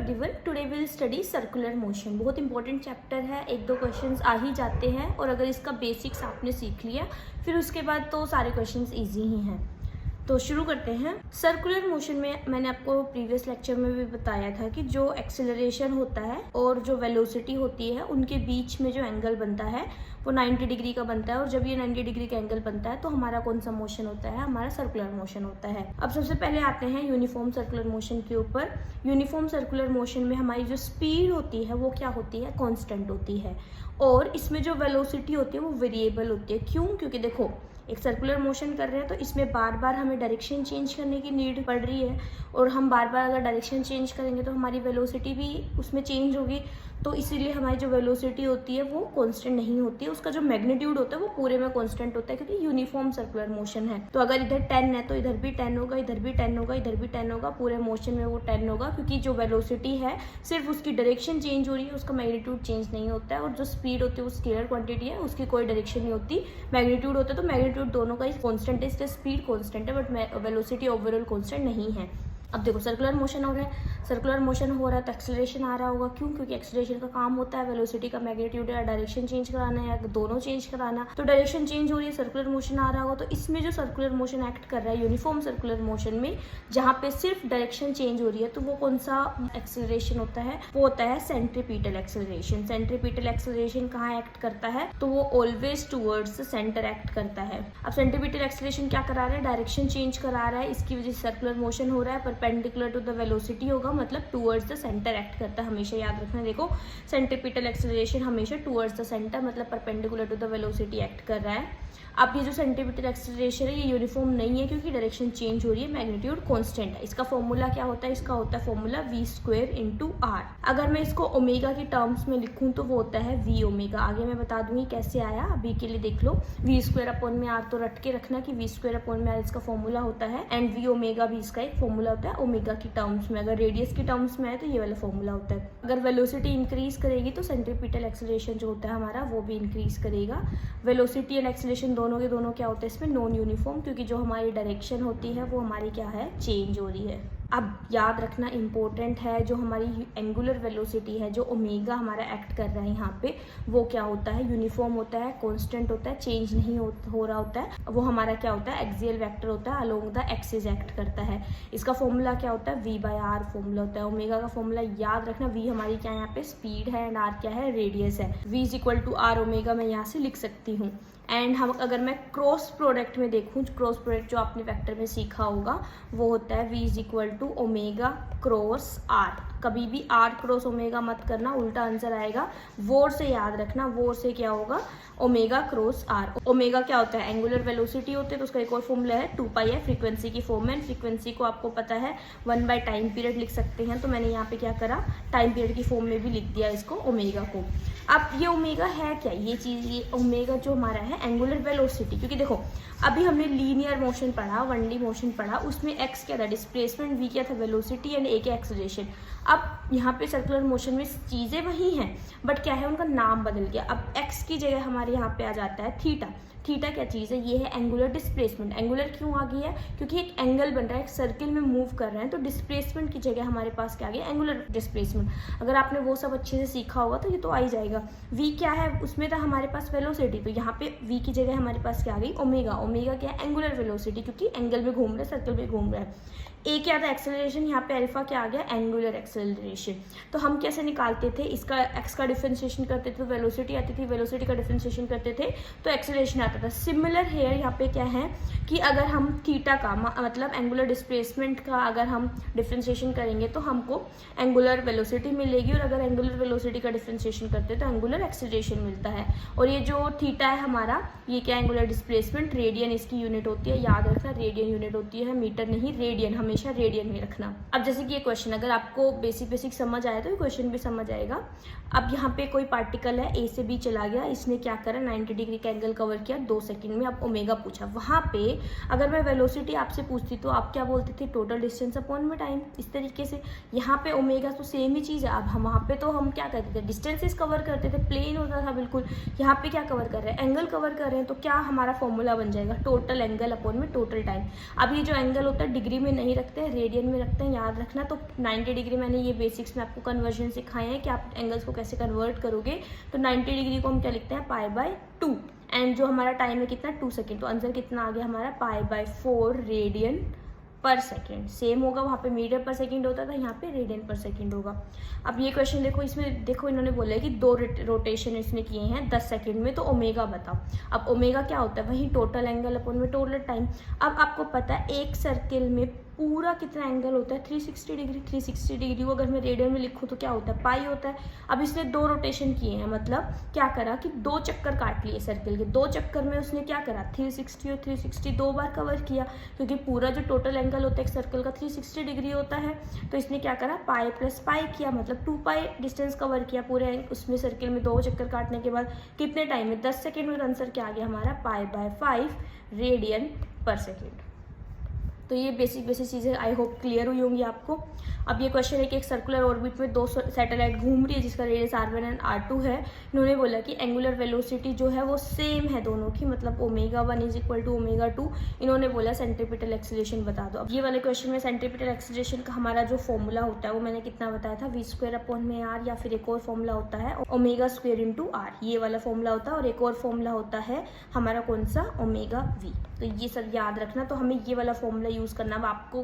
Everyone, today will study circular motion. बहुत important chapter है, एक दो क्वेश्चंस आ ही जाते हैं और अगर इसका बेसिक्स आपने सीख लिया फिर उसके बाद तो सारे क्वेश्चंस इजी ही हैं। तो शुरू करते हैं। सर्कुलर मोशन में मैंने आपको प्रीवियस लेक्चर में भी बताया था कि जो एक्सेलरेशन होता है और जो वेलोसिटी होती है उनके बीच में जो एंगल बनता है वो 90 डिग्री का बनता है। और जब ये 90 डिग्री का एंगल बनता है तो हमारा कौन सा मोशन होता है? हमारा सर्कुलर मोशन होता है। अब सबसे पहले आते हैं यूनिफॉर्म सर्कुलर मोशन के ऊपर। यूनिफॉर्म सर्कुलर मोशन में हमारी जो स्पीड होती है वो क्या होती है? कांस्टेंट होती है। और इसमें जो वेलोसिटी होती है वो वेरिएबल होती है। क्यों? क्योंकि देखो, एक सर्कुलर मोशन कर रहे हैं तो इसमें बार बार हमें डायरेक्शन चेंज करने की नीड पड़ रही है और हम बार बार अगर डायरेक्शन चेंज करेंगे तो हमारी वेलोसिटी भी उसमें चेंज होगी। तो इसीलिए हमारी जो वेलोसिटी होती है वो कांस्टेंट नहीं होती है, उसका जो मैग्नीट्यूड होता है वो पूरे में कांस्टेंट होता है क्योंकि यूनिफॉर्म सर्कुलर मोशन है। तो अगर इधर 10 है तो इधर भी 10 होगा, इधर भी 10 होगा, इधर भी 10 होगा, पूरे मोशन में वो 10 होगा क्योंकि जो वेलोसिटी है सिर्फ उसकी डायरेक्शन चेंज हो रही है, उसका मैग्नीट्यूड चेंज नहीं होता है। और जो स्पीड होती है वो स्केलर क्वांटिटी है, उसकी कोई डायरेक्शन नहीं होती, मैग्नीट्यूड होता है। तो मैग्नीट्यूड दोनों का कॉन्स्टेंट है, इसलिए स्पीड कॉन्स्टेंट है बट वेलोसिटी ओवरऑल कॉन्स्टेंट नहीं है। अब देखो, सर्कुलर मोशन हो रहा है, सर्कुलर मोशन हो रहा है तो एक्सेलरेशन आ रहा होगा। क्यों? क्योंकि एक्सेलरेशन का काम होता है वेलोसिटी का मैग्नीट्यूड या डायरेक्शन चेंज कराना या दोनों चेंज कराना। तो डायरेक्शन चेंज हो रही है, सर्कुलर मोशन आ रहा होगा। तो इसमें जो सर्कुलर मोशन एक्ट कर रहा है यूनिफॉर्म सर्कुलर मोशन में, जहाँ पे सिर्फ डायरेक्शन चेंज हो रही है, तो वो कौन सा एक्सेलरेशन होता है? वो होता है सेंट्रीपिटल एक्सेलरेशन। सेंट्रीपिटल एक्सेलरेशन कहाँ एक्ट करता है? तो वो always towards the centre act करता है। अब सेंट्रीपिटल एक्सेलरेशन क्या करा रहा है? डायरेक्शन चेंज करा रहा है, इसकी वजह से सर्कुलर मोशन हो रहा है, परपेंडिकुलर टू द वेलोसिटी होगा, मतलब टूवर्ड्स द सेंटर एक्ट करता है। हमेशा याद रखना, देखो सेंट्रीपिटल एक्सेलरेशन हमेशा टूवर्ड्स द सेंटर मतलब perpendicular to the velocity act कर रहा है। अब ये जो सेंट्रीपिटल एक्सेलरेशन है ये यूनिफॉर्म नहीं है क्योंकि डायरेक्शन चेंज हो रही है, मैग्नीट्यूड कांस्टेंट है। इसका फॉर्मूला क्या होता है? इसका होता है फॉर्मूला v² × r। अगर मैं इसको ओमेगा की टर्म्स में लिखूं तो वो होता है v ओमेगा। आगे मैं बता दूंगी कैसे आया, अभी के लिए देख लो। v²/r तो रट के रखना कि v²/r इसका फॉर्मूला होता है एंड v ओमेगा भी इसका एक फॉर्मूला होता है ओमेगा की टर्म्स में। अगर रेडियस की टर्म्स में आए तो ये वाला फॉर्मूला होता है। अगर वेलोसिटी इंक्रीज करेगी तो सेंट्रीपिटल एक्सेलरेशन जो होता है हमारा वो भी इंक्रीज करेगा। वेलोसिटी एंड एक्सेलरेशन दोनों के दोनों क्या होते हैं इसमें? नॉन यूनिफॉर्म, क्योंकि जो हमारी डायरेक्शन होती है वो हमारी क्या है? चेंज हो रही है। अब याद रखना इंपॉर्टेंट है, जो हमारी एंगुलर वेलोसिटी है, जो ओमेगा हमारा एक्ट कर रहा है यहाँ पे, वो क्या होता है? यूनिफॉर्म होता है, कांस्टेंट होता है, चेंज नहीं हो रहा होता है। वो हमारा क्या होता है? एक्सियल वेक्टर होता है, अलोंग द एक्सिस एक्ट करता है। इसका फॉर्मूला क्या होता है? v/r फॉर्मूला होता है। ओमेगा का फॉर्मूला याद रखना, v हमारी क्या है यहाँ पे? स्पीड है एंड r क्या है? रेडियस है। v = r ओमेगा मैं यहाँ से लिख सकती हूँ। एंड हम अगर मैं क्रॉस प्रोडक्ट में देखूँ, क्रॉस प्रोडक्ट जो आपने वेक्टर में सीखा होगा वो होता है v = ओमेगा क्रॉस r। कभी भी r क्रॉस ओमेगा मत करना, उल्टा आंसर आएगा। वोर से याद रखना, वोर से क्या होगा? Omega cross r। ओमेगा क्या होता है? एंगुलर वेलोसिटी होती है, तो उसका एक और फॉर्मूला है 2π है, फ्रीक्वेंसी की फॉर्म है। फ्रीक्वेंसी को आपको पता है 1/टाइम पीरियड लिख सकते हैं, तो मैंने यहाँ पे क्या करा? टाइम पीरियड की फॉर्म में भी लिख दिया इसको, ओमेगा को। अब ये ओमेगा है क्या? ये चीज़, ये ओमेगा जो हमारा है एंगुलर वेलोसिटी, क्योंकि देखो अभी हमने लीनियर मोशन पढ़ा, 1D मोशन पढ़ा, उसमें x क्या था? डिस्प्लेसमेंट, v क्या था? वेलोसिटी एंड a क्या? एक्सेलरेशन। अब यहाँ पे सर्कुलर मोशन में चीज़ें वही हैं बट क्या है? उनका नाम बदल गया। अब x की जगह हमारे यहाँ पे आ जाता है थीटा। थीटा क्या चीज़ है? ये है एंगुलर डिस्प्लेसमेंट। एंगुलर क्यों आ गई है? क्योंकि एक एंगल बन रहा है, एक सर्किल में मूव कर रहे हैं, तो डिस्प्लेसमेंट की जगह हमारे पास क्या आ गया? Angular displacement. अगर आपने वो सब अच्छे से सीखा होगा तो ये तो आ ही जाएगा। v क्या है? उसमें था हमारे पास वेलोसिटी, तो यहाँ पे v की जगह हमारे पास क्या आ गई? ओमेगा। ओमेगा क्या है? एंगुलर वेलोसिटी, क्योंकि एंगल में घूम रहे हैं, सर्कल में घूम रहे हैं। a क्या था? एक्सेलरेशन। यहाँ पे अल्फा क्या आ गया? Angular acceleration. तो हम कैसे निकालते थे इसका? x का डिफरेंशिएशन करते थे तो वेलोसिटी आती थी, वेलोसिटी का डिफरेंशिएशन करते थे तो एक्सेलरेशन आता था। सिमिलर हेयर यहाँ पे क्या है कि अगर हम थीटा का मतलब एंगुलर डिस्प्लेसमेंट का अगर हम डिफरेंशिएशन करेंगे तो हमको एंगुलर वेलोसिटी मिलेगी, और अगर एंगुलर वेलोसिटी का डिफरेंशिएशन करते हैं तो एंगुलर एक्सेलरेशन मिलता है। और ये जो थीटा है हमारा, ये क्या? एंगुलर डिस्प्लेसमेंट, रेडियन इसकी यूनिट होती है, याद रखना रेडियन यूनिट होती है, मीटर नहीं, रेडियन, हमेशा रेडियन में रखना। अब जैसे कि ये क्वेश्चन अगर आपको बेसिक समझ आया तो ये क्वेश्चन भी समझ आएगा। अब यहाँ पे कोई पार्टिकल है, ए से बी चला गया, इसने क्या करा? 90 डिग्री का एंगल कवर किया 2 सेकंड में। अब ओमेगा पूछा, वहाँ पे अगर मैं वेलोसिटी आपसे पूछती तो आप क्या बोलते थे? टोटल डिस्टेंस अपॉन में टाइम। इस तरीके से यहाँ पे ओमेगा तो सेम ही चीज़ है। अब हम वहाँ पे तो हम क्या करते थे? डिस्टेंसेस कवर करते थे, प्लेन होता था बिल्कुल। यहाँ पे क्या कवर कर रहे हैं? एंगल कवर कर रहे हैं, तो क्या हमारा फॉर्मूला बन जाएगा? टोटल एंगल अपॉन में टोटल टाइम। अब ये जो एंगल होता है डिग्री में नहीं रखते हैं, रेडियन में रखते हैं, याद रखना। तो 90 डिग्री मैंने ये बेसिक्स में आपको कन्वर्जन सिखाए हैं कि आप एंगल्स को कैसे कन्वर्ट करोगे। तो 90 डिग्री को हम क्या लिखते हैं, π/2, एंड जो हमारा टाइम है कितना, 2 सेकेंड। तो आंसर कितना आ गया हमारा, π/4 रेडियन पर सेकेंड। सेम होगा, वहाँ पे मीटर पर सेकेंड होता था, यहाँ पे रेडियन पर सेकेंड होगा। अब ये क्वेश्चन देखो, इसमें देखो इन्होंने बोला है कि 2 रोटेशन इसने किए हैं 10 सेकेंड में, तो ओमेगा बताओ। अब ओमेगा क्या होता है, वही टोटल एंगल अपन में टोटल टाइम। अब आपको पता है एक सर्किल में पूरा कितना एंगल होता है, 360 डिग्री। 360 डिग्री को अगर मैं रेडियन में लिखूँ तो क्या होता है, पाई होता है। अब इसने 2 रोटेशन किए हैं, मतलब क्या करा कि 2 चक्कर काट लिए सर्किल के। 2 चक्कर में उसने क्या करा, 360 और 360 2 बार कवर किया, क्योंकि पूरा जो टोटल एंगल होता है एक सर्कल का 360 डिग्री होता है। तो इसने क्या करा, पाई प्लस पाई किया, मतलब 2 पाई डिस्टेंस कवर किया पूरे उसमें सर्किल में 2 चक्कर काटने के बाद। कितने टाइम में, 10 सेकेंड में। आंसर क्या आ गया हमारा, π/5 रेडियन पर सेकेंड। तो ये बेसिक चीज़ें आई होप क्लियर हुई होंगी आपको। अब ये क्वेश्चन है कि एक सर्कुलर ऑर्बिट में 2 सैटेलाइट घूम रही है जिसका रेडियस r1 एंड r2 है। इन्होंने बोला कि एंगुलर वेलोसिटी जो है वो सेम है दोनों की, मतलब ω1 = ω2। इन्होंने बोला सेंट्रीपिटल एक्सीलरेशन बता दो। अब ये वाले क्वेश्चन में सेंट्रीपिटल एक्सीलरेशन का हमारा जो फॉर्मूला होता है वो मैंने कितना बताया था, v²/r, या फिर एक और फॉर्मूला होता है ω² × r, ये वाला फॉर्मूला होता है। और एक और फॉर्मूला होता है हमारा कौन सा, ω/v। तो ये सब याद रखना। तो हमें ये वाला फॉर्मूला यूज़ करना। अब आपको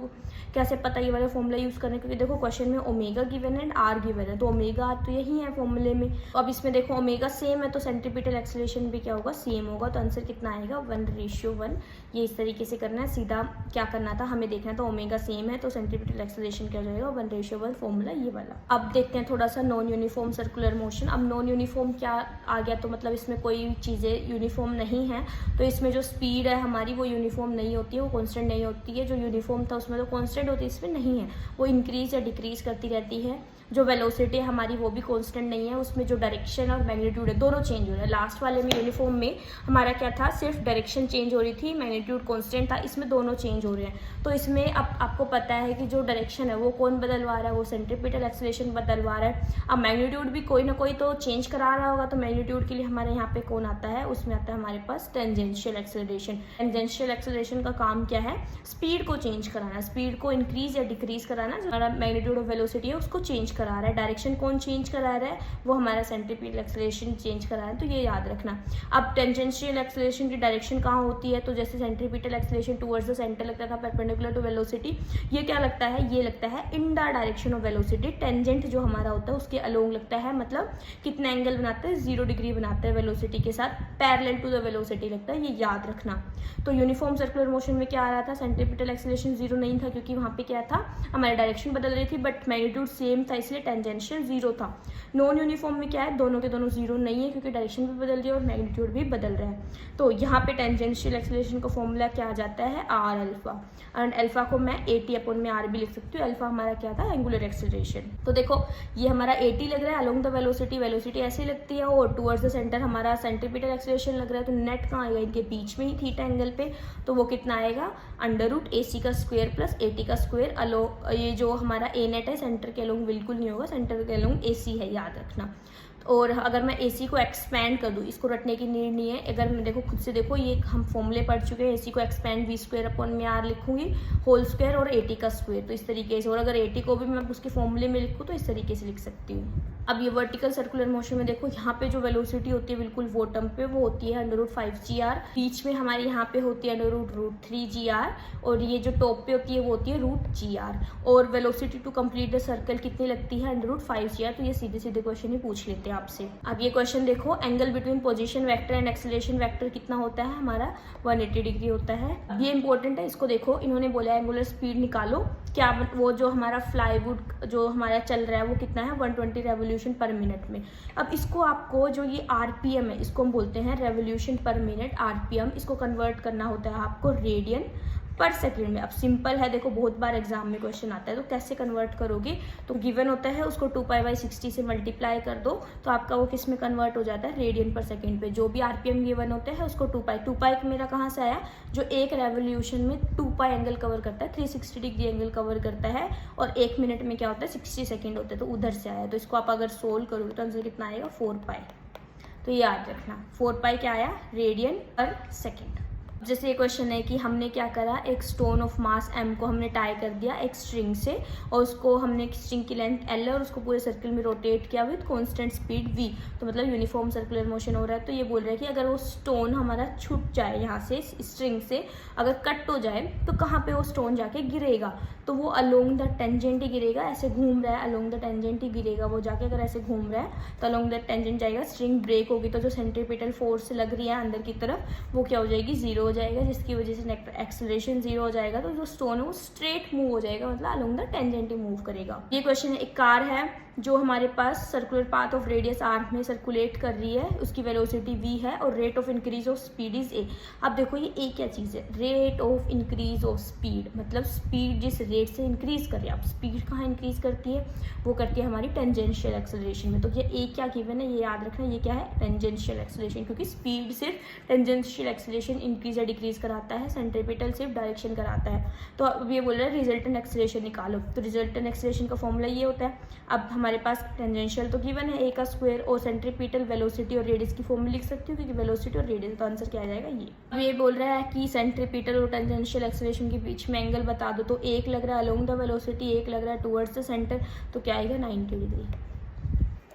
कैसे पता ये वाला फॉर्मूला यूज़ करने, क्योंकि देखो क्वेश्चन में ओमेगा गिवन है एंड आर गिवन है, तो ओमेगा तो यही है फॉर्मूले में। तो अब इसमें देखो ओमेगा सेम है तो सेंट्रीपिटल एक्सीलरेशन भी क्या होगा, सेम होगा। तो आंसर कितना आएगा, 1:1। ये इस तरीके से करना है, सीधा क्या करना था हमें देखना था, ओमेगा सेम है तो सेंट्रीपिटल एक्सीलरेशन क्या जाएगा, 1:1 फॉर्मूला ये वाला। अब देखते हैं थोड़ा सा नॉन यूनिफॉर्म सर्कुलर मोशन। अब नॉन यूनिफॉर्म क्या आ गया, तो मतलब इसमें कोई चीज़ें यूनिफॉर्म नहीं है। तो इसमें जो स्पीड है हमारी वो यूनिफॉर्म नहीं होती है, वो कॉन्स्टेंट नहीं होती है। जो यूनिफॉर्म था उसमें तो कॉन्स्टेंट होती है, इसमें नहीं है, वो इंक्रीज या डिक्रीज करती रहती है। जो वेलोसिटी है हमारी वो भी कांस्टेंट नहीं है, उसमें जो डायरेक्शन और मैग्नीट्यूड है दोनों चेंज हो रहे हैं। लास्ट वाले में यूनिफॉर्म में हमारा क्या था, सिर्फ डायरेक्शन चेंज हो रही थी, मैग्नीट्यूड कांस्टेंट था। इसमें दोनों चेंज हो रहे हैं। तो इसमें अब आपको पता है कि जो डायरेक्शन है वो कौन बदलवा रहा है, वो सेंट्रीपिटल एक्सीलरेशन बदलवा रहा है। अब मैग्नीट्यूड भी कोई ना कोई तो चेंज करा रहा होगा, तो मैग्नीट्यूड के लिए हमारे यहाँ पे कौन आता है, उसमें आता है हमारे पास टेंजेंशियल एक्सीलरेशन। टेंजेंशियल एक्सीलरेशन का काम क्या है, स्पीड को चेंज कराना, स्पीड को इंक्रीज या डिक्रीज कराना। हमारा मैग्नीट्यूड ऑफ वेलोसिटी है उसको चेंज करा रहा है। डायरेक्शन कौन चेंज करा रहा है, वो हमारा सेंट्रीपिटल एक्सीलरेशन चेंज करा रहा है। तो ये याद रखना। अब टेंजेंशियल एक्सीलरेशन की डायरेक्शन कहाँ होती है, तो जैसे centripetal acceleration towards the centre लगता था परपेंडिकुलर टू वेलोसिटी, ये क्या लगता है, ये लगता है in the direction of velocity. Tangent जो हमारा होता है उसके अलोंग लगता है, मतलब कितना एंगल बनाता है, 0 डिग्री बनाता है वेलोसिटी के साथ, पैरेलल टू द वेलोसिटी लगता है, ये याद रखना। तो यूनिफॉर्म सर्कुलर मोशन में क्या आ रहा था, सेंट्रीपिटल एक्सीलरेशन 0 नहीं था, क्योंकि वहाँ पे क्या था, हमारी डायरेक्शन बदल रही थी, बट मैग्नीट्यूड सेम था, इसलिए टेंजेंशियल 0 था। नॉन यूनिफॉर्म में क्या है, दोनों के दोनों 0 नहीं है, क्योंकि डायरेक्शन भी बदल रही है और मैग्नीट्यूड भी बदल रहा है। तो यहाँ पे टेंजेंशियल एक्सीलरेशन का फॉर्मूला क्या आ जाता है, आर अल्फा। एंड अल्फा को मैं 80/r भी लिख सकती हूँ। अल्फा हमारा क्या था, एंगुलर एक्सीलरेशन। तो देखो ये हमारा 80 लग रहा है अलोंग द वेलोसिटी, वेलोसिटी ऐसी लगती है, और टुवर्ड्स द सेंटर हमारा सेंट्रीपिटल एक्सीलरेशन लग रहा है। तो नेट कहाँ आएगा, इनके बीच में ही थीटा एंगल पे, तो वो कितना आएगा, √AC² + 80² अलो। ये जो हमारा ए नेट है सेंटर के अलोंग बिल्कुल नहीं होगा, सेंटर के अलोंग AC है, याद रखना। और अगर मैं AC को एक्सपैंड कर दूँ, इसको रटने की नीड नहीं है। अगर मैं देखो खुद से देखो, ये हम फॉर्मूले पढ़ चुके हैं। AC को एक्सपैंड v²/r लिखूंगी, होल स्क्वायर और 80 का स्क्वायर, तो इस तरीके से। और अगर 80 को भी मैं उसके फॉर्मूले में लिखूँ तो इस तरीके से लिख सकती हूँ। अब ये वर्टिकल सर्कुलर मोशन में देखो, यहाँ पे जो वेलोसिटी होती है बिल्कुल बॉटम पे, वो होती है √5gr। बीच में हमारे यहाँ पे होती है √3gr, और ये जो टॉप पे होती है वो होती है √gr। और velocity to complete the circle कितनी लगती है, √5gr। तो ये सीधे सीधे क्वेश्चन ही पूछ लेते हैं आपसे। अब ये क्वेश्चन देखो, angle between position vector and acceleration vector कितना होता है हमारा, 180 डिग्री होता है। ये इंपॉर्टेंट है, इसको देखो। इन्होंने बोला एंगुलर स्पीड निकालो, क्या वो जो हमारा फ्लाईवुड जो हमारा चल रहा है वो कितना है, 120 रेवोल्यूशन पर मिनट में। अब इसको आपको जो ये RPM है, इसको हम बोलते हैं रेवोल्यूशन पर मिनट, RPM। इसको कन्वर्ट करना होता है आपको रेडियन पर सेकेंड में। अब सिंपल है, देखो बहुत बार एग्जाम में क्वेश्चन आता है, तो कैसे कन्वर्ट करोगे, तो गिवन होता है उसको 2π/60 से मल्टीप्लाई कर दो, तो आपका वो किस में कन्वर्ट हो जाता है, रेडियन पर सेकेंड पे। जो भी RPM गिवन होते हैं उसको 2π मेरा कहाँ से आया, जो एक रेवोल्यूशन में 2π एंगल कवर करता है, 360 डिग्री एंगल कवर करता है, और 1 मिनट में क्या होता है, 60 सेकेंड होते हैं, तो उधर से आया। तो इसको आप अगर सोल्व करोगे तो आंसर कितना आएगा, 4π। तो याद रखना 4π क्या आया, रेडियन पर सेकेंड। जैसे ये क्वेश्चन है कि हमने क्या करा, एक स्टोन ऑफ मास m को हमने टाई कर दिया एक स्ट्रिंग से, और उसको हमने स्ट्रिंग की लेंथ l है और उसको पूरे सर्कल में रोटेट किया विद कांस्टेंट स्पीड v, तो मतलब यूनिफॉर्म सर्कुलर मोशन हो रहा है। तो ये बोल रहा है कि अगर वो स्टोन हमारा छूट जाए यहाँ से स्ट्रिंग से, अगर कट हो जाए तो कहाँ पे वो स्टोन जाके गिरेगा, तो वो अलोंग द टेंजेंट ही गिरेगा, ऐसे घूम रहा है अलोंग द टेंजेंट ही गिरेगा वो जाके, अगर ऐसे घूम रहा है तो अलोंग द टेंजेंट जाएगा, स्ट्रिंग ब्रेक होगी तो जो सेंट्रीपिटल फोर्स लग रही है अंदर की तरफ वो क्या हो जाएगी, जीरो हो जाएगा, जिसकी वजह से एक्सेलरेशन जीरो हो जाएगा। तो जो स्टोन है वो स्ट्रेट मूव हो जाएगा, मतलब अलोंग द टेंजेंट ही मूव करेगा। ये क्वेश्चन है, एक कार है जो हमारे पास circular path of radius r में सर्कुलेट कर रही है, उसकी वेलोसिटी v है और rate of increase of speed is a। अब देखो ये a क्या चीज़ है, rate of increase of speed, मतलब स्पीड जिस रेट से इंक्रीज कर रही है। अब स्पीड कहाँ इंक्रीज करती है, वो करती है हमारी टेंजेंशियल एक्सेलरेशन में। तो ये a क्या गिवन है, ये याद रखना, ये क्या है, टेंजेंशियल एक्सेलरेशन, क्योंकि स्पीड सिर्फ टेंजेंशियल एक्सेलरेशन इंक्रीज या डिक्रीज कराता है, सेंट्रीपिटल सिर्फ डायरेक्शन कराता है। तो अब ये बोल रहा है रिजल्टेंट एक्सेलरेशन निकालो, तो रिजल्टेंट एक्सेलरेशन का फॉर्मूला ये होता है। अब हमारे पास टेंजेंशियल तो गिवन है a का स्क्वायर, और सेंट्रीपिटल वेलोसिटी और रेडियस की फॉर्मूला लिख सकती हूँ, क्योंकि वेलोसिटी और रेडियस का आंसर क्या आ जाएगा ये। अब ये बोल रहा है कि सेंट्रीपिटल और टेंजेंशियल एक्सेलरेशन के बीच में एंगल बता दो, तो एक लग रहा है अलोंग द वेलोसिटी, एक लग रहा है टुवर्ड्स द सेंटर, तो क्या आएगा 90 डिग्री।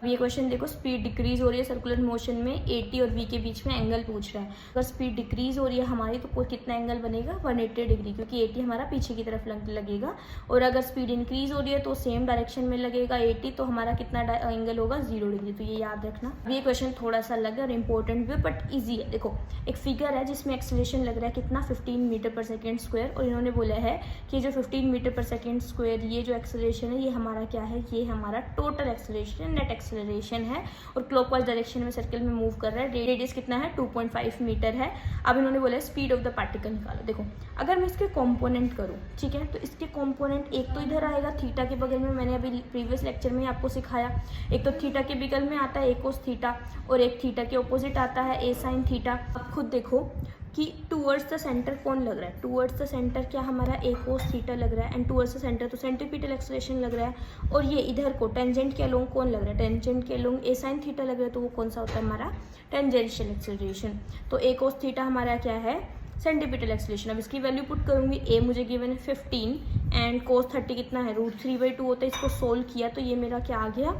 अब ये क्वेश्चन देखो, स्पीड डिक्रीज हो रही है सर्कुलर मोशन में, 80 और v के बीच में एंगल पूछ रहा है। अगर स्पीड डिक्रीज हो रही है हमारी तो कितना एंगल बनेगा, 180 डिग्री, क्योंकि 80 हमारा पीछे की तरफ लगेगा, और अगर स्पीड इंक्रीज हो रही है तो सेम डायरेक्शन में लगेगा 80, तो हमारा कितना एंगल होगा 0 डिग्री। तो ये याद रखना। ये क्वेश्चन थोड़ा सा लग और इंपॉर्टेंट भी, बट ईजी है। देखो एक फिगर है जिसमें एक्सेलरेशन लग रहा है कितना, 15 मीटर पर सेकेंड स्क्वायर, और इन्होंने बोला है कि जो 15 मीटर पर सेकेंड स्क्वायर ये जो एक्सेलरेशन है ये हमारा क्या है, ये हमारा टोटल एक्सेलरेशन, नेट एक्सेलरेशन है, और क्लॉकवाइज डायरेक्शन में सर्कल में मूव कर रहा है। रेडियस कितना है, 2.5 मीटर है। अब इन्होंने बोला है स्पीड ऑफ द पार्टिकल निकालो। देखो अगर मैं इसके कंपोनेंट करूँ, ठीक है, तो इसके कंपोनेंट एक तो इधर आएगा थीटा के बगल में, मैंने अभी प्रीवियस लेक्चर में आपको सिखाया, एक तो थीटा के बगल में आता है ए कोस थीटा, और एक थीटा के ऑपोजिट आता है ए साइन थीटा। अब खुद देखो कि टूवर्ड्स द सेंटर कौन लग रहा है, टूवर्ड्स द सेंटर क्या हमारा ए कोस थीटा लग रहा है, एंड टूवर्ड्स द सेंटर तो सेंट्रीपिटल एक्सेलरेशन लग रहा है, और ये इधर को टेंजेंट के अलोंग कौन लग रहा है, टेंजेंट के अलोंग ए साइन थीटा लग रहा है, तो वो कौन सा होता है हमारा टेंजेंशियल एक्सेलरेशन। तो ए कोस थीटा हमारा क्या है, सेंट्रीपिटल एक्सेलरेशन। अब इसकी वैल्यू पुट करूंगी, ए मुझे गिवन है 15 एंड कोस 30 कितना है, √3/2 होता है। इसको सोल्व किया तो ये मेरा क्या आ गया,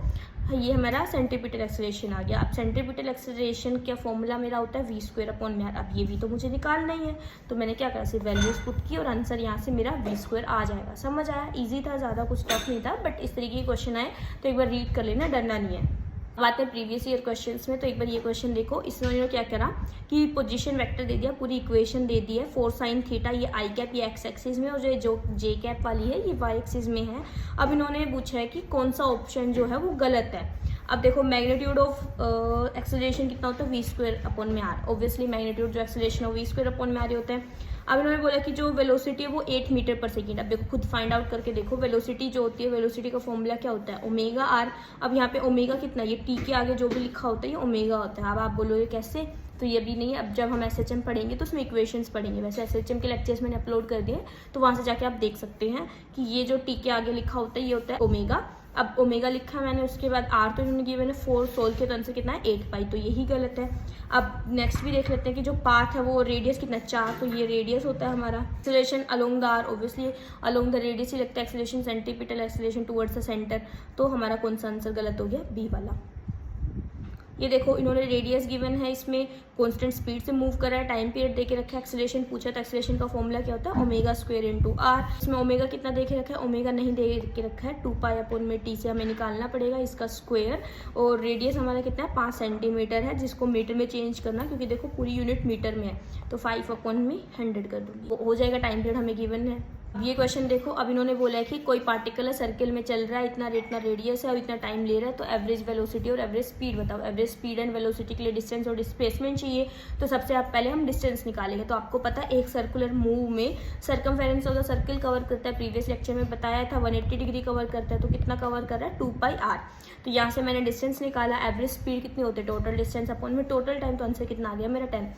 ये हमारा सेंट्रीपिटल एक्सेलरेशन आ गया। अब सेंट्रीपिटल एक्सेलरेशन का फॉर्मूला मेरा होता है v²/r। अब ये v तो मुझे निकालना ही है, तो मैंने क्या करा, सिर्फ वैल्यूज पुट की और आंसर यहाँ से मेरा v² आ जाएगा। समझ आया, इजी था, ज़्यादा कुछ टफ नहीं था, बट इस तरीके के क्वेश्चन आए तो एक बार रीड कर लेना, डरना नहीं है। अब आते हैं प्रीवियस ईयर क्वेश्चंस में। तो एक बार ये क्वेश्चन देखो, इसमें उन्होंने क्या करा कि पोजीशन वेक्टर दे दिया, पूरी इक्वेशन दे दी है, 4 sin थीटा, ये आई कैप ये एक्स एक्सिस में, और जो जे कैप वाली है ये वाई एक्सिस में है। अब इन्होंने पूछा है कि कौन सा ऑप्शन जो है वो गलत है। अब देखो मैग्नीट्यूड ऑफ एक्सेलरेशन कितना होता है, v²/r। ऑब्वियसली मैग्नीट्यूड जो एक्सेलरेशन है v²/r ही होता है। अब इन्होंने बोला कि जो वेलोसिटी है वो 8 मीटर पर सेकेंड। अब देखो खुद फाइंड आउट करके देखो, वेलोसिटी जो होती है, वेलोसिटी का फॉर्मूला क्या होता है, ओमेगा आर। अब यहाँ पे ओमेगा कितना, ये टी के आगे जो भी लिखा होता है ये ओमेगा होता है। अब आप बोलोगे कैसे, तो ये भी नहीं है। अब जब हम SHM पढ़ेंगे तो उसमें इक्वेशंस पढ़ेंगे, वैसे SHM के लेक्चर्स मैंने अपलोड कर दिए, तो वहाँ से जाके आप देख सकते हैं कि ये जो टी के आगे लिखा होता है ये होता है ओमेगा। अब ओमेगा लिखा है मैंने, उसके बाद आर तो इन्होंने गिवन है 4, सोल्व के तो आंसर कितना है 8 पाई, तो यही गलत है। अब नेक्स्ट भी देख लेते हैं कि जो पाथ है वो रेडियस कितना 4, तो ये रेडियस होता है हमारा। Acceleration along the r, obviously along the radius ही लगता है acceleration, centripetal acceleration towards the centre, तो हमारा कौन सा आंसर गलत हो गया, बी वाला। ये देखो इन्होंने रेडियस गिवन है, इसमें कांस्टेंट स्पीड से मूव कर रहा है, टाइम पीरियड देके रखा है, एक्सेलरेशन पूछा तो एक्सेलरेशन का फॉर्मूला क्या होता है, ω² × r। इसमें ओमेगा कितना देके रखा है, ओमेगा नहीं दे के रखा है, 2π/t से हमें निकालना पड़ेगा इसका स्क्वायर। और रेडियस हमारा कितना है, 5 सेंटीमीटर है, जिसको मीटर में चेंज करना, क्योंकि देखो पूरी यूनिट मीटर में है, तो 5/100 कर दूंगी, हो जाएगा। टाइम पीरियड हमें गिवन है। अब ये क्वेश्चन देखो, अब इन्होंने बोला है कि कोई पार्टिकल सर्किल में चल रहा है, इतना रेडियस है और इतना टाइम ले रहा है, तो एवरेज वेलोसिटी और एवरेज स्पीड बताओ। एवरेज स्पीड एंड वेलोसिटी के लिए डिस्टेंस और डिस्प्लेसमेंट चाहिए, तो सबसे आप पहले हम डिस्टेंस निकालेंगे। तो आपको पता है एक सर्कुलर मूव में circumference of the circle cover करता है, प्रीवियस लेक्चर में बताया था 180 डिग्री कवर करता है, तो कितना कवर कर रहा है, 2πr। तो यहाँ से मैंने डिस्टेंस निकाला, एवरेज स्पीड कितनी होती है, टोटल डिस्टेंस अपॉन में टोटल टाइम, तो आंसर कितना आ गया मेरा 10।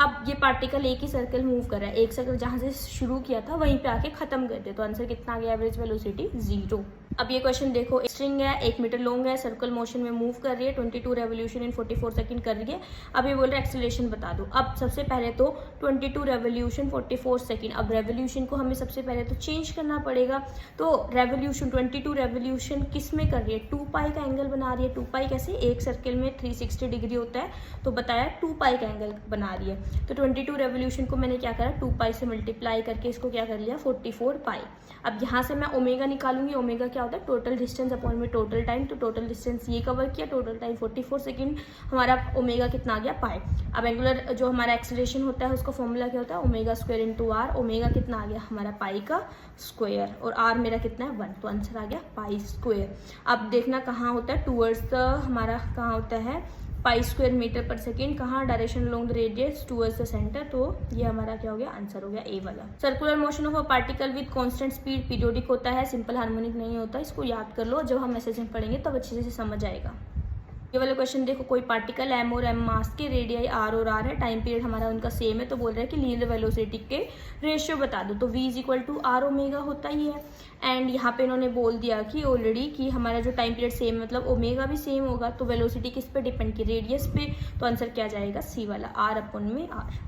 अब ये पार्टिकल एक ही सर्कल मूव कर रहा है, एक सर्कल जहाँ से शुरू किया था वहीं पे आके खत्म कर दे। तो आंसर कितना आ गया, एवरेज वेलोसिटी 0। अब ये क्वेश्चन देखो, स्ट्रिंग है 1 मीटर लॉन्ग है, सर्कल मोशन में मूव कर रही है, 22 रेवोल्यूशन इन 44 सेकंड कर रही है। अब ये बोल रहा है एक्सेलरेशन बता दो। अब सबसे पहले तो 22 रेवोल्यूशन 44 सेकंड, अब रेवोल्यूशन को हमें सबसे पहले तो चेंज करना पड़ेगा। तो रेवोल्यूशन 22 रेवोल्यूशन किस में कर रही है, 2 पाई का एंगल बना रही है। 2 पाई कैसे, एक सर्कल में 360 डिग्री होता है, तो बताया 2 पाई का एंगल बना रही है। तो 22 रेवोल्यूशन को मैंने क्या करा, 2 पाई से मल्टीप्लाई करके इसको क्या कर लिया, 44 पाई। अब यहाँ से मैं ओमेगा निकालूंगी, ओमेगा क्या होता है, टोटल डिस्टेंस अपॉन में टोटल टाइम। तो टोटल डिस्टेंस ये कवर किया, टोटल टाइम 44 सेकंड, हमारा ओमेगा कितना आ गया, पाई। अब एंगुलर जो हमारा एक्सेलरेशन होता है उसका फॉर्मूला क्या होता है, omega square into R. Omega कितना आ गया हमारा, पाई का स्क्वायर, और आर मेरा कितना है 1, तो आंसर आ गया पाई स्क्वायर। अब देखना कहाँ होता है, टूवर्ड्स द, हमारा कहाँ होता है, पाई स्क्वायर मीटर पर सेकेंड, कहाँ, direction along the radius towards the centre. तो ये हमारा क्या हो गया, आंसर हो गया ए वाला। Circular motion of a particle with constant speed periodic होता है, सिंपल हार्मोनिक नहीं होता। इसको याद कर लो, जब हम ऐसे पढ़ेंगे तब अच्छे से समझ आएगा। ये वाला क्वेश्चन देखो, कोई पार्टिकल एम और एम मास के, रेडियाई आर और आर है, टाइम पीरियड हमारा उनका सेम है। तो बोल रहा है कि लीनियर वेलोसिटी के रेशियो बता दो। तो v is equal to r omega होता ही है। एंड यहाँ पे इन्होंने बोल दिया कि ऑलरेडी कि हमारा जो टाइम पीरियड सेम, मतलब ओमेगा भी सेम होगा। तो वेलोसिटी किस पे डिपेंड की, रेडियस पे। तो आंसर क्या जाएगा, सी वाला, आर अपॉन में आर।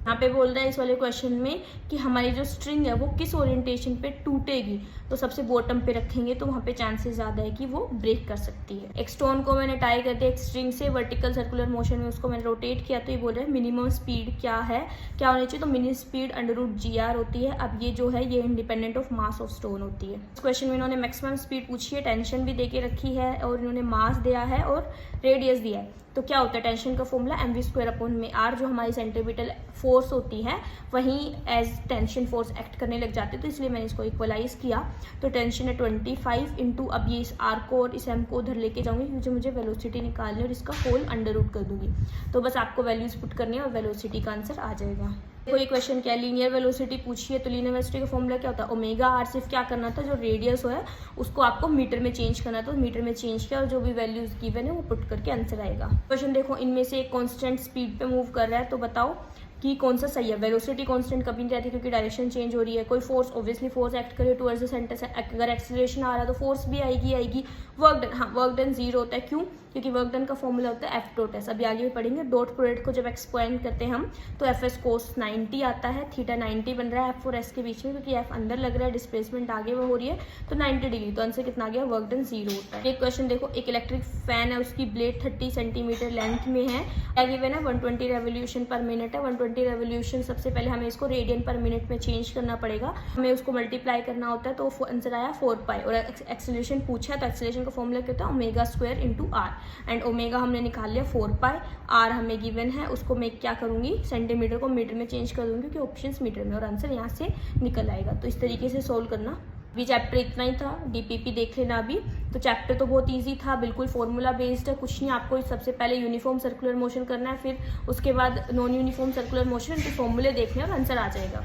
यहाँ पे बोल रहा है इस वाले क्वेश्चन में कि हमारी जो स्ट्रिंग है वो किस ओरिएंटेशन पे टूटेगी। तो सबसे बॉटम पे रखेंगे तो वहाँ पे चांसेस ज़्यादा है कि वो ब्रेक कर सकती है। एक स्टोन को मैंने टाई कर दिया एक स्ट्रिंग से, वर्टिकल सर्कुलर मोशन में उसको मैंने रोटेट किया। तो ये बोल रहा है मिनिमम स्पीड क्या है, क्या होनी चाहिए, तो मिनिमम स्पीड √gr होती है। अब ये जो है ये independent of mass of stone होती है। इस क्वेश्चन में इन्होंने मैक्सिमम स्पीड पूछी है, टेंशन भी दे के रखी है, और इन्होंने मास दिया है और रेडियस दिया है। तो क्या होता है, टेंशन का फॉर्मूला mv स्क्वायर अपॉन में आर, जो हमारी सेंट्रीपिटल फोर्स होती है वहीं एज टेंशन फोर्स एक्ट करने लग जाते हैं। तो इसलिए मैंने इसको इक्वलाइज किया। तो टेंशन है 25 इंटू, अब ये इस आर को और इस एम को उधर लेके जाऊंगी क्योंकि मुझे वेलोसिटी निकालनी है, और इसका होल अंडर रूट कर दूंगी। तो बस आपको वैल्यूज पुट करनी है और वेलोसिटी का आंसर आ जाएगा। कोई क्वेश्चन क्या, लीनियर वेलोसिटी पूछी है। तो लीनियर वेलोसिटी का फॉर्मूला क्या होता है, ओमेगा आर। सिर्फ क्या करना था, जो रेडियस है उसको आपको मीटर में चेंज करना था, तो मीटर में चेंज किया और जो भी वैल्यूज गिवन है वो पुट करके आंसर आएगा। क्वेश्चन देखो, इनमें से एक कांस्टेंट स्पीड पे मूव कर रहा है, तो बताओ कि कौन सा सही है। वेलोसिटी कांस्टेंट कभी नहीं रहती क्योंकि डायरेक्शन चेंज हो रही है। कोई फोर्स, ऑब्वियसली फोर्स एक्ट करे टुवर्ड्स द सेंटर से, अगर एक्सेलरेशन आ रहा है तो फोर्स भी आएगी। वर्क डन, हाँ वर्क डन 0 होता है। क्यों, क्योंकि वर्क डन का फॉर्मूला होता है एफ डॉट एस। अभी आगे भी पढ़ेंगे। डॉट प्रोडक्ट को जब एक्सपेंड करते हैं हम तो एफ एस कोस 90 आता है, थीटा 90 बन रहा है एफ और एस के बीच में, क्योंकि एफ अंदर लग रहा है, डिस्प्लेसमेंट आगे वो हो रही है, तो 90 डिग्री। तो आंसर कितना आ गया, वर्क डन 0 होता है। एक क्वेश्चन देखो, एक इलेक्ट्रिक फैन है, उसकी ब्लेड 30 सेंटीमीटर लेंथ में है, क्या गिवन है 120 रेवोल्यूशन पर मिनट है। 120 रेवोल्यूशन सबसे पहले हमें इसको रेडियन पर मिनट में चेंज करना पड़ेगा, हमें उसको मल्टीप्लाई करना होता है। तो आंसर आया 4 पाई, और एक्सेलरेशन पूछा है तो एक्सेलरेशन का फॉर्मूला क्या होता है, omega square into r. And omega हमने निकाल लिया 4 पाई, आर हमें गिवन है, उसको मैं क्या करूंगी, सेंटीमीटर को मीटर में चेंज कर दूंगी क्योंकि ऑप्शंस मीटर में, और आंसर यहाँ से निकल आएगा। तो इस तरीके से सोल्व करना। भी चैप्टर इतना ही था, डीपीपी देख लेना अभी। तो चैप्टर तो बहुत इजी था, बिल्कुल फॉर्मूला बेस्ड है, कुछ नहीं। आपको सबसे पहले यूनिफॉर्म सर्कुलर मोशन करना है, फिर उसके बाद नॉन यूनिफॉर्म सर्कुलर मोशन के फॉर्मूले देखने और आंसर आ जाएगा।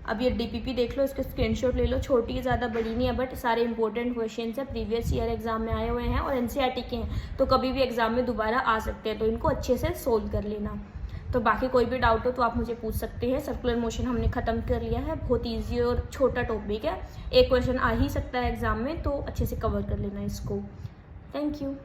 अब ये डीपीपी देख लो, इसके स्क्रीनशॉट ले लो, छोटी है ज़्यादा बड़ी नहीं है, बट सारे इंपॉर्टेंट क्वेश्चंस है, प्रीवियस ईयर एग्जाम में आए हुए हैं और एनसीईआरटी के हैं, तो कभी भी एग्जाम में दोबारा आ सकते हैं, तो इनको अच्छे से सोल्व कर लेना। तो बाकी कोई भी डाउट हो तो आप मुझे पूछ सकते हैं। सर्कुलर मोशन हमने खत्म कर लिया है, बहुत ईजी और छोटा टॉपिक है, एक क्वेश्चन आ ही सकता है एग्जाम में, तो अच्छे से कवर कर लेना इसको। Thank you.